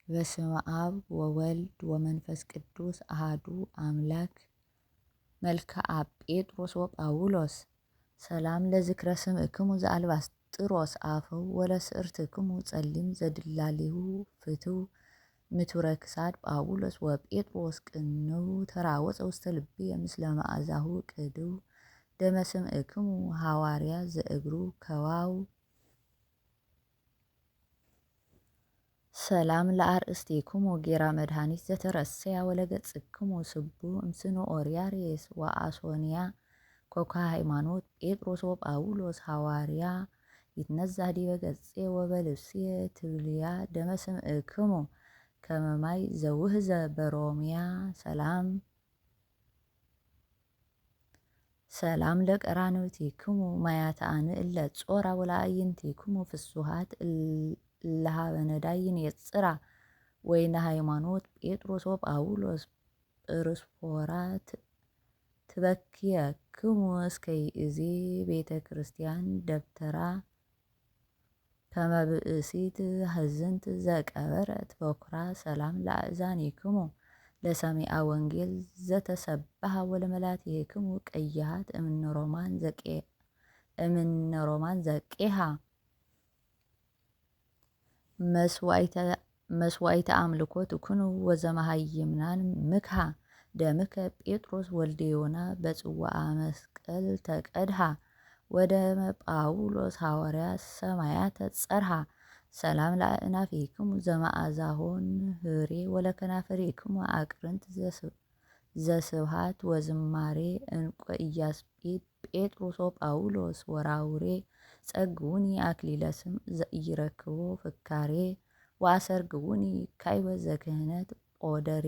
በስመ አብ ወወልድ ወመንፈስ ቅዱስ አሃዱ አምላክ። መልክዓ ጴጥሮስ ወጳውሎስ ሰላም ለዝክረ ስምዕክሙ ዘአልባስጥሮስ አፈው ወለስዕርትክሙ ጸሊም ዘድላሊሁ ፍትው ምቱረ ክሳድ ጳውሎስ ወጴጥሮስ ቅንው ተራወፀ ውስተ ልብየ ምስለ መዓዛሁ ቅድው ደመ ስምዕክሙ ሐዋርያ ዘእግሩ ከዋው ሰላም ለአርእስቲክሙ ጌራ መድኃኒት ዘተረሰያ ወለገጽክሙ ስቡ እምስኖ ኦርያሬስ ወአሶንያ ኮካ ሃይማኖት ጴጥሮስ ወጳውሎስ ሐዋርያ ይትነዛህ ዲበ ገጼ ወበልብስየ ትብልያ ደመ ስምዕክሙ ከመ ማይ ዘውህዘ በሮምያ ሰላም ለቀራንብቲክሙ ማያታን እለ ጾራ ወለአዕይንቲክሙ ፍሱሃት እለሃበ ነዳይን የጽራ ወይነ ሃይማኖት ጴጥሮስ ወጳውሎስ ጵርስፎራ ትበክየክሙ እስከ ይእዜ ቤተ ክርስቲያን ደብተራ ከመ ብእሲት ሕዝንት ዘቀበረት በኵራ ሰላም ለአእዛኒክሙ ለሰሚዐ ወንጌል ዘተሰብሐ ወለመላትይክሙ ቀይሃት እምነ ሮማን ዘቄሃ መስዋዕተ አምልኮ ትኩኑ ወዘመሃይምናን ምክሃ ደምከ ጴጥሮስ ወልደ ዮና በጽዋዓ መስቀል ተቀድሃ ወደመ ጳውሎስ ሐዋርያ ሰማያተ ጸርሃ ሰላም ለአእናፊክሙ ዘመዓዛሆን ህሬ ወለከናፍሪክሙ አቅርንት ዘስብሃት ወዝማሬ እንቆ ኢያስጲድ ጴጥሮስ ወጳውሎስ ወራውሬ ጸግውኒ አክሊለ ስም ዘኢይረክቦ ፍካሬ ወአሰርግውኒ ካዕበ ዘክህነት ጶደሬ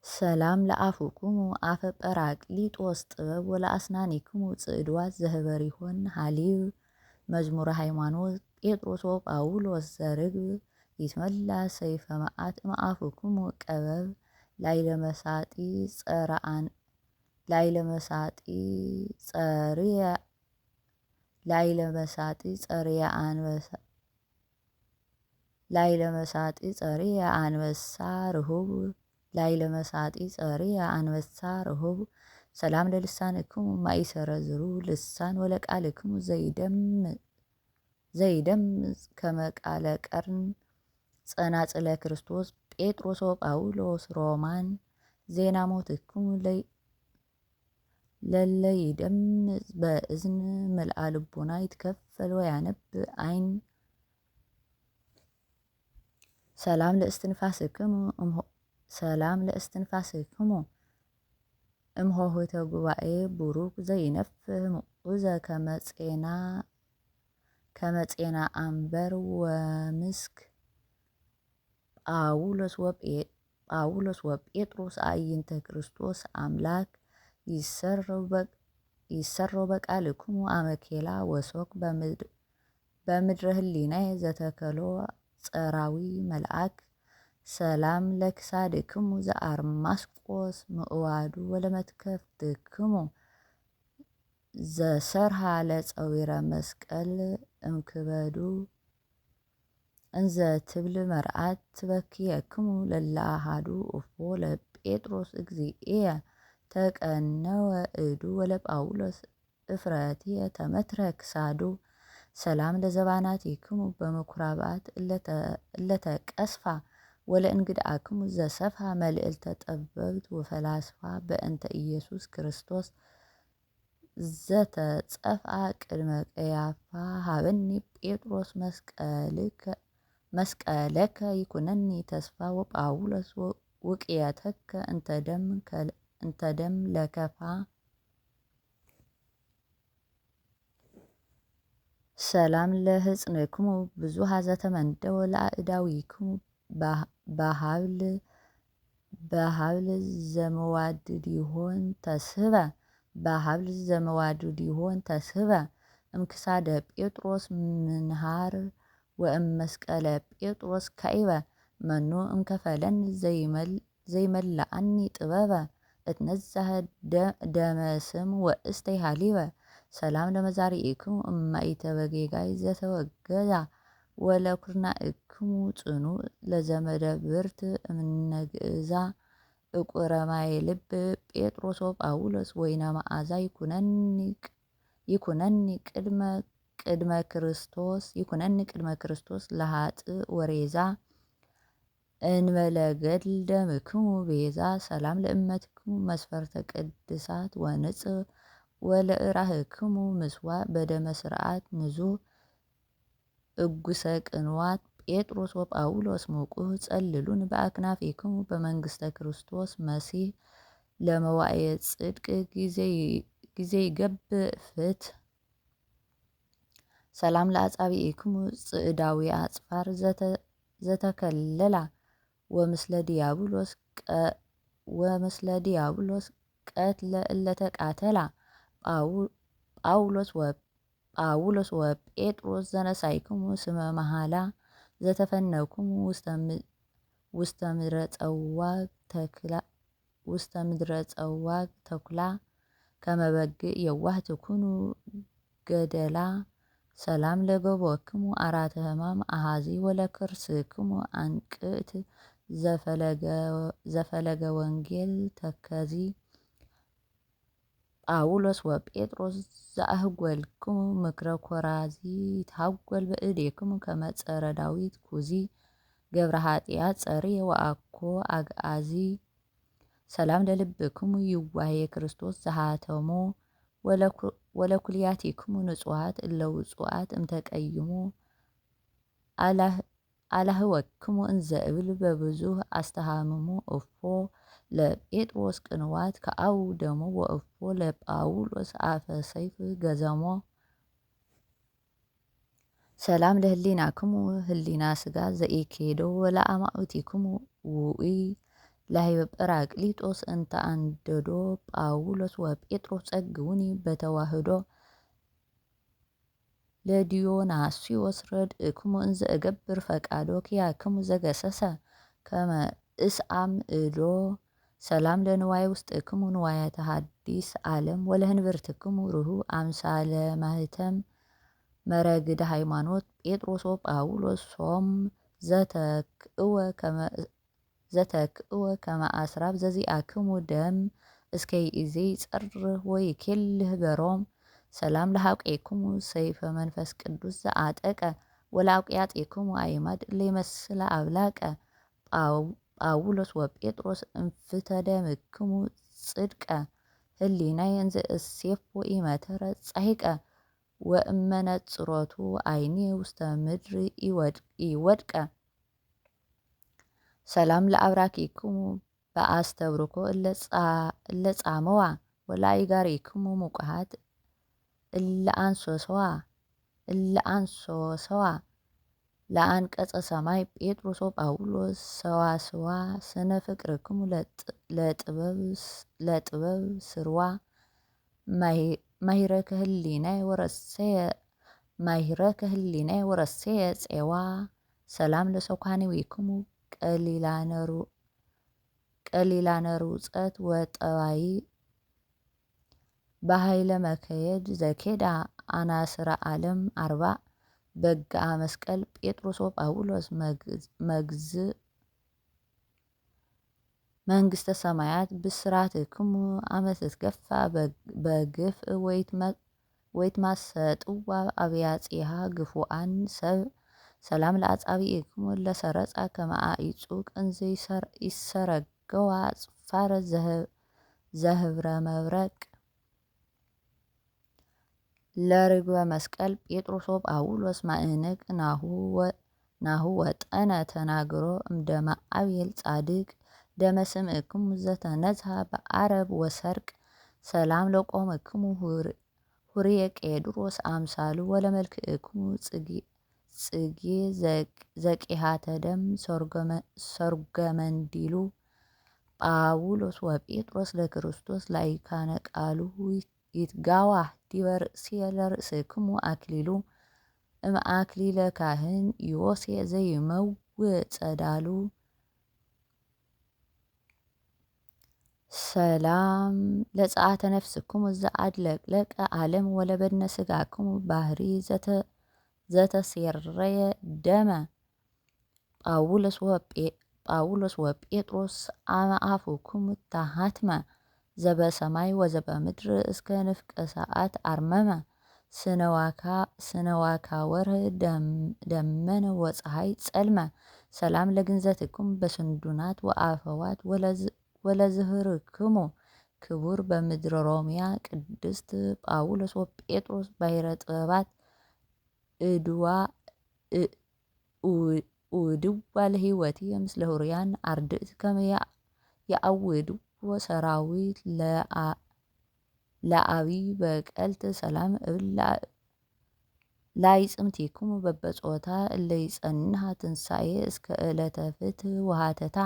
ሰላም ለአፉክሙ አፈ ጰራቅሊጦስ ጥበብ ወለአስናኒክሙ ጽዕድዋት ዘህበሪሆን ሀሊብ መዝሙረ ሃይማኖት ጴጥሮስ ወጳውሎስ ዘርግብ ይትመላ ሰይፈ መዓት እምአፉክሙ ቀበብ ላዕለ መሳጢ ርሁብ ሰላም ለልሳንክሙ ማእሰረ ዝሩብ ልሳን ወለቃልክሙ ዘይደምጽ ከመ ቃለ ቀርን ጸናጽለ ክርስቶስ ጴጥሮስ ወጳውሎስ ሮማን ዜና ሞትክሙ ለለ ይደምጽ በእዝን ምልአ ልቡና ይትከፈል ወያነብ አይን ሰላም ለእስትንፋስክሙ እምሆህተ ጉባኤ ቡሩክ ዘይነፍህ ምዑዘ ከመ ጼና አምበር ወምስክ ጳውሎስ ወጴጥሮስ አዕይንተ ክርስቶስ አምላክ ይሰረው በቃልክሙ አመኬላ ወሶክ በምድረ ህሊናየ ዘተከሎ ጸራዊ መልአክ ሰላም ለክሳድክሙ ዘአርማስቆስ ምእዋዱ ወለመትከፍትክሙ ዘሰርሃ ለጸዊረ መስቀል እምክበዱ እንዘ ትብል መርዓት ትበክየክሙ ለለ አሐዱ እፎ ለጴጥሮስ እግዚእየ ተቀነወ እዱ ወለጳውሎስ እፍረትየ ተመትረ ክሳዱ ሰላም ለዘባናቲክሙ በምኵራባት እለተቀስፋ ወለእንግድአክሙ ዘሰፍሐ መልዕልተ ጠበብት ወፈላስፋ በእንተ ኢየሱስ ክርስቶስ ዘተጸፍአ ቅድመ ቀያፋ ሀበኒ ጴጥሮስ መስቀለከ ይኩነኒ ተስፋ ወጳውሎስ ውቅየተከ እንተ ደም ለከፋ ሰላም ለሕፅንክሙ ብዙኃ ዘተመንደወ ለአእዳዊክሙ በሀብል ዘመዋድዲሆን ተስህበ እምክሳደ ጴጥሮስ ምንሃር ወእመስቀለ ጴጥሮስ ካዕበ መኑ እምከፈለኒ ዘይመልአኒ ጥበበ እትነዛህ ደመ ስም ወእስተይ ሀሊበ ሰላም ለመዛሪኢክሙ እማኢተ በጌጋይ ዘተወገዛ ወለኩርናእክሙ ጽኑዕ ለዘመደብርት እምነግእዛ እቁረ ማይ ልብ ጴጥሮስ ወጳውሎስ ወይነ መዓዛ ይኩነኒ ቅድመ ክርስቶስ ለኃጥእ ወሬዛ እንበለ ገድል ደምክሙ ቤዛ ሰላም ለእመትክሙ መስፈርተ ቅድሳት ወንጽህ ወለእራህክሙ ምስዋዕ በደመ ስርዓት ንዙህ እጉሰ ቅንዋት ጴጥሮስ ወጳውሎስ ሙቁህ ጸልሉን በአክናፊክሙ በመንግስተ ክርስቶስ መሲህ ለመዋዕየ ጽድቅ ጊዜ ይገብእ ፍትሕ ሰላም ለአጻብዒክሙ ጽዕዳዊ አጽፋር ዘተከለላ ወምስለ ዲያብሎስ ቀትለ እለተቃተላ ጳውሎስ ወጴጥሮስ ዘነሳይክሙ ስመ መሃላ ዘተፈነውክሙ ውስተ ምድረ ጸዋግ ተኩላ ከመ በግዕ የዋህ ትኩኑ ገደላ ሰላም ለገቦክሙ አራተ ሕማም አሃዚ ወለክርስክሙ አንቅዕት ዘፈለገ ወንጌል ተከዚ ጳውሎስ ወጴጥሮስ ዘአህጐልክሙ ምክረ ኮራዚ ይትሃጐል በእዴክሙ ከመ ጸረ ዳዊት ኩዚ ገብረ ኃጢአት ጸርየ ወአኮ አግዓዚ ሰላም ለልብክሙ ይዋህየ ክርስቶስ ዘሃተሞ ወለኩልያቲክሙ ንጹሓት እለ ውጹኣት እምተቀይሙ አላህወክሙ እንዘ እብል በብዙሕ አስተሃምሙ እፎ ለጴጥሮስ ቅንዋት ከአው ደሞ ወእፎ ለጳውሎስ አፈ ሰይፍ ገዘሞ ሰላም ለህሊናክሙ ህሊና ስጋ ዘኢኬዶ ወለአማእቲክሙ ውኡይ ላህበ ጰራቅሊጦስ እንተ አንደዶ ጳውሎስ ወጴጥሮስ ጸግቡኒ በተዋህዶ ለዲዮናስዮስ ረድእክሙ እንዘ እገብር ፈቃዶ ኪያክሙ ዘገሰሰ ከመ እስአም እዶ ሰላም ለንዋይ ውስጥክሙ ንዋያተ ሐዲስ ዓለም ወለህንብርትክሙ ርሁብ አምሳለ ማህተም መረግደ ሃይማኖት ጴጥሮስ ወጳውሎስ ሶም ዘተክእወ ከመ አስራብ ዘዚአክሙ ደም እስከ ይእዜ ይጸርህ ወይኬልህ በሮም ሰላም ለሐቄክሙ ሰይፈ መንፈስ ቅዱስ ዘአጠቀ ወለአውቅያጤክሙ አዕማድ እለ ይመስላ አብላቀ ጳውሎስ ወጴጥሮስ እንፍተ ደምክሙ ጽድቀ ህሊናየ እንዘ እሴፎ ኢመተረ ጻሂቀ ወእመነጽሮቱ አይኔ ውስተ ምድር ይወድቀ ሰላም ለአብራኪክሙ በአስተብርኮ እለ ጻመዋ ወለአይጋሪክሙ ሙቁሃት እለ አንሶሰዋ ለአንቀጸ ሰማይ ጴጥሮስ ወጳውሎስ ሰዋስዋ ስነ ፍቅርክሙ ለጥበብ ስርዋ ማሂረከ ህሊናየ ወረሰየ ፄዋ ሰላም ለሰኳኒዊክሙ ቀሊላነ ሩፀት ወጠባይ በኃይለ መከየድ ዘኬዳ አናስረ ዓለም አርባዕ በግአ መስቀል ጴጥሮስ ወጳውሎስ መግዝእ መንግስተ ሰማያት ብስራትክሙ አመ ትትገፋ በግፍ ወይትማሰጥዋ አብያጺሃ ግፉአን ሰብ ሰላም ለአጻብዒክሙ ለሰረጻ ከመ አዕጹቅ እንዘ ይሰረገዋ ጽፋረ ዘህብረ መብረቅ ለርግበ መስቀል ጴጥሮስ ወጳውሎስ ማእንቅ ናሁ ወጠነ ተናግሮ እምደመ አቤል ጻድቅ ደመ ስምዕክሙ ዘተነዝሐ በዓረብ ወሰርቅ ሰላም ለቆምክሙ ሁርየ ቄድሮስ አምሳሉ ወለመልክዕክሙ ጽጌ ዘቂሃተ ደም ሰርገመንዲሉ ጳውሎስ ወጴጥሮስ ለክርስቶስ ላይካነ ቃሉ ይትጋዋህ ዲበ ርእስየ ለርእስክሙ አክሊሉ እምአክሊለ ካህን ዮሴ ዘይመውእ ጸዳሉ ሰላም ለጸአተ ነፍስክሙ ዘአድለቅለቀ ዓለም ወለበድነ ስጋክሙ ባህሪ ዘተሴረየ ደመ ጳውሎስ ወጴጥሮስ አመ አፉክሙ ተሃትመ ዘበሰማይ ወዘበምድር እስከ ንፍቀ ሰዓት አርመመ ስነዋካ ወርህ ደመነ ወፀሐይ ጸልመ ሰላም ለግንዘትክሙ በስንዱናት ወአፈዋት ወለዝህርክሙ ክቡር በምድረ ሮሚያ ቅድስት ጳውሎስ ወጴጥሮስ ባሕረ ጥበባት እውድዋ ለሕይወት ምስለ ሁርያን አርድእት ከመ የአውድዎ ሰራዊት ለአብይ በቀልት ሰላም እብል ላይጽምቲክሙ በበጾታ እለ ይጸንሐ ትንሣኤ እስከ ዕለተ ፍትሕ ወሃተታ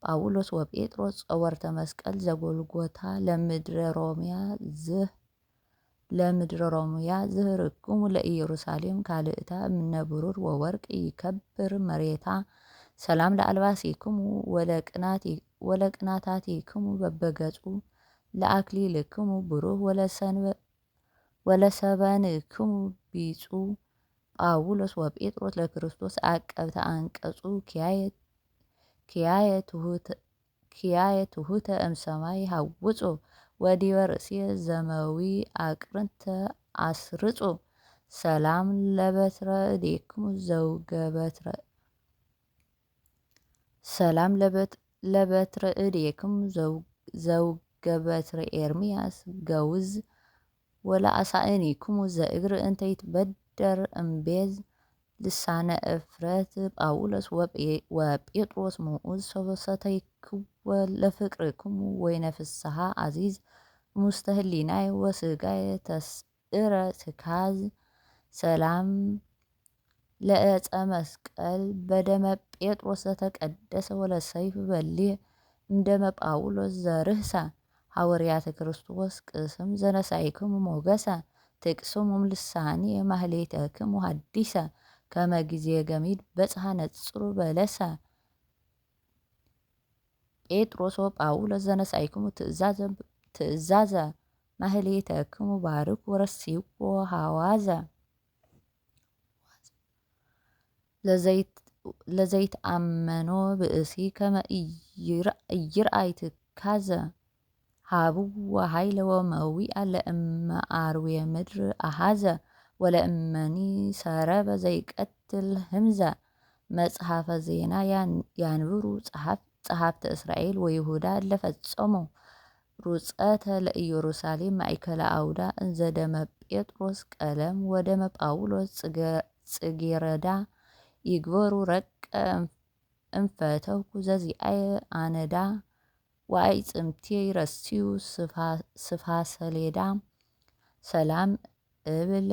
ጳውሎስ ወጴጥሮስ ጸወርተ መስቀል ዘጎልጎታ ለምድረ ሮምያ ዝህርክሙ ለኢየሩሳሌም ካልእታ እምነ ብሩር ወወርቅ ይከብር መሬታ ሰላም ለአልባሲክሙ ወለቅናታቲክሙ በበገጹ ለአክሊልክሙ ብሩህ ወለሰበንክሙ ቢጹ ጳውሎስ ወጴጥሮስ ለክርስቶስ አቀብተ አንቀጹ ኪያየ ትሑተ እምሰማይ ሀውፁ ወዲበ ርእስየ ዘመዊ አቅርንተ አስርፁ ሰላም ለበትረ እዴክሙ ለበትረ እዴክሙ ዘውገበትረ ኤርምያስ ገውዝ ወለአሳእኒክሙ ዘእግር እንተ ይትበደር እምቤዝ ልሳነ እፍረት ጳውሎስ ወጴጥሮስ ምዑዝ ሰተይክዎ ለፍቅርክሙ ወይነ ፍስሐ አዚዝ ሙስተ ህሊናየ ወስጋየ ተስዕረ ትካዝ ሰላም ለዕፀ መስቀል በደመ ጴጥሮስ ዘተቀደሰ ወለሰይፍ በልዕ እምደመ ጳውሎስ ዘርህሰ ሐዋርያተ ክርስቶስ ቅስም ዘነሳይክሙ ሞገሰ ትቅስሙም ልሳኔ ማህሌተክሙ ሐዲሰ ከመ ጊዜ ገሚድ በጽሐ ነጽሩ በለሰ ጴጥሮስ ወጳውሎስ ዘነሳይክሙ ትእዛዘ ማህሌተክሙ ባርኩ ወረሲዎ ሐዋዘ ለዘይትአመኖ ብእሲ ከመ ኢይርአይ ትካዘ ሀብዎ ኃይለ ወመዊአ ለእመ አርዌ ምድር አሃዘ ወለእመኒ ሰረበ ዘይቀትል ህምዘ መጽሐፈ ዜና ያንብሩ ጸሐፍተ እስራኤል ወይሁዳ ለፈጸሙ ሩጸተ ለኢየሩሳሌም ማእከለ አውዳ እንዘ ደመ ጴጥሮስ ቀለም ወደመ ጳውሎስ ጽጌረዳ ይግበሩ ረቀ እንፈተውኩ ዘዚአየ አነዳ ወአዕጽምቴ ይረስዩ ስፋ ሰሌዳ ሰላም እብል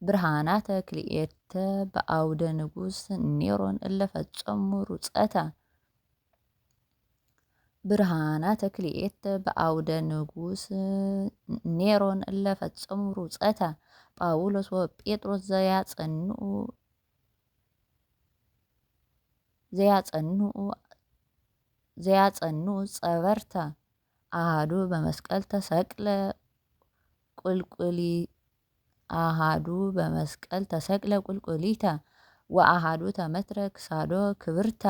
ብርሃናተ ክልኤተ በአውደ ንጉሥ ኔሮን እለፈጸሙ ሩጸተ ብርሃናተ ክልኤተ በአውደ ንጉሥ ኔሮን እለፈጸሙ ሩጸተ ጳውሎስ ወጴጥሮስ ዘያጸንዑ ጸበርተ አሃዱ በመስቀል ተሰቅለ ቁልቁሊተ ወአሃዱ ተመትረ ክሳዶ ክብርተ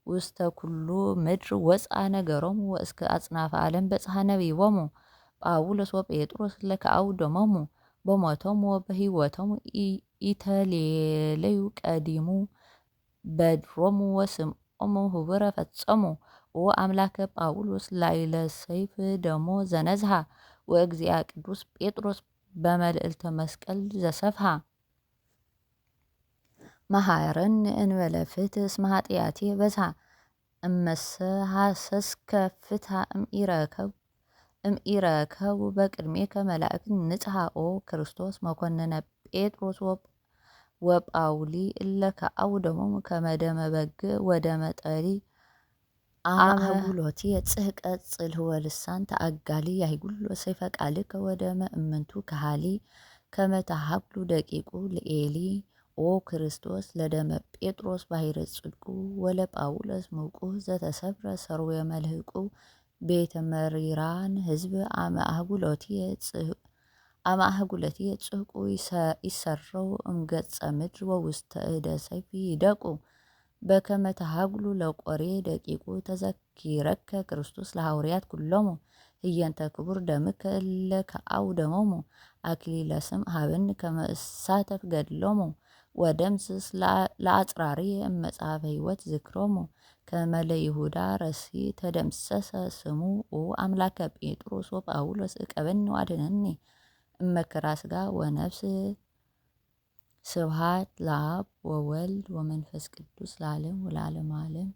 ውስተ ኩሉ ምድር ወፅአ ነገሮሙ ወእስከ አጽናፈ ዓለም በጽሐ ነቢቦሙ ጳውሎስ ወጴጥሮስ ለከአውደሞሙ በሞቶሙ ወበሕይወቶሙ ኢተሌለዩ ቀዲሙ በድሮሙ ወስምዖሙ ህቡረ ፈጸሙ ወአምላከ ጳውሎስ ላዕለ ሰይፍ ደሞ ዘነዝሃ ወእግዚአ ቅዱስ ጴጥሮስ በመልዕልተ መስቀል ዘሰፍሃ መሃረነ እንበለ ፍትሕ እስመ ኃጢአቴ በዝሃ እመሰ ሐሰስከ ፍትሐ እምኢረከቡ በቅድሜከ መላእክት ንጽሐ ኦ ክርስቶስ መኮንነ ጴጥሮስ ወጳውሊ እለ ከአውደሞሙ ከመ ደመ በግዕ ወደመ ጠሊ አመ ህቡሎቲ ጽሕቀት ጽልህወ ልሳን ተአጋሊ ያይጉሎ ሰይፈ ቃልከ ወደመ እምንቱ ከሃሊ ከመ ተሃብሉ ደቂቁ ለኤሊ ኦ ክርስቶስ ለደመ ጴጥሮስ ባሕረ ጽድቁ ወለጳውሎስ ምውቁህ ዘተሰብረ ሰርዌ መልህቁ ቤተ መሪራን ህዝብ አመ አህጉሎትየ አማህጉለቲ ጽሕቁ ይሰረው እምገጸ ምድር ወውስተ እደ ሰይፍ ይደቁ በከመ ተሃጉሉ ለቆሬ ደቂቁ ተዘኪረከ ክርስቶስ ለሐዋርያት ኩሎሙ ህየንተ ክቡር ደምከ እለ ከአው ደሞሙ አክሊለ ስም ሀብን ከመ እሳተፍ ገድሎሙ ወደምስስ ለአጽራሪ እመጽሐፈ ሕይወት ዝክሮሙ ከመ ለይሁዳ ረሲ ተደምሰሰ ስሙ አምላከ ጴጥሮስ ወጳውሎስ እቀበኒ ወአድኅነኒ እመከራ ሥጋ ወነፍስ። ስብሐት ለአብ ወወልድ ወመንፈስ ቅዱስ ለዓለም ወለዓለመ ዓለም።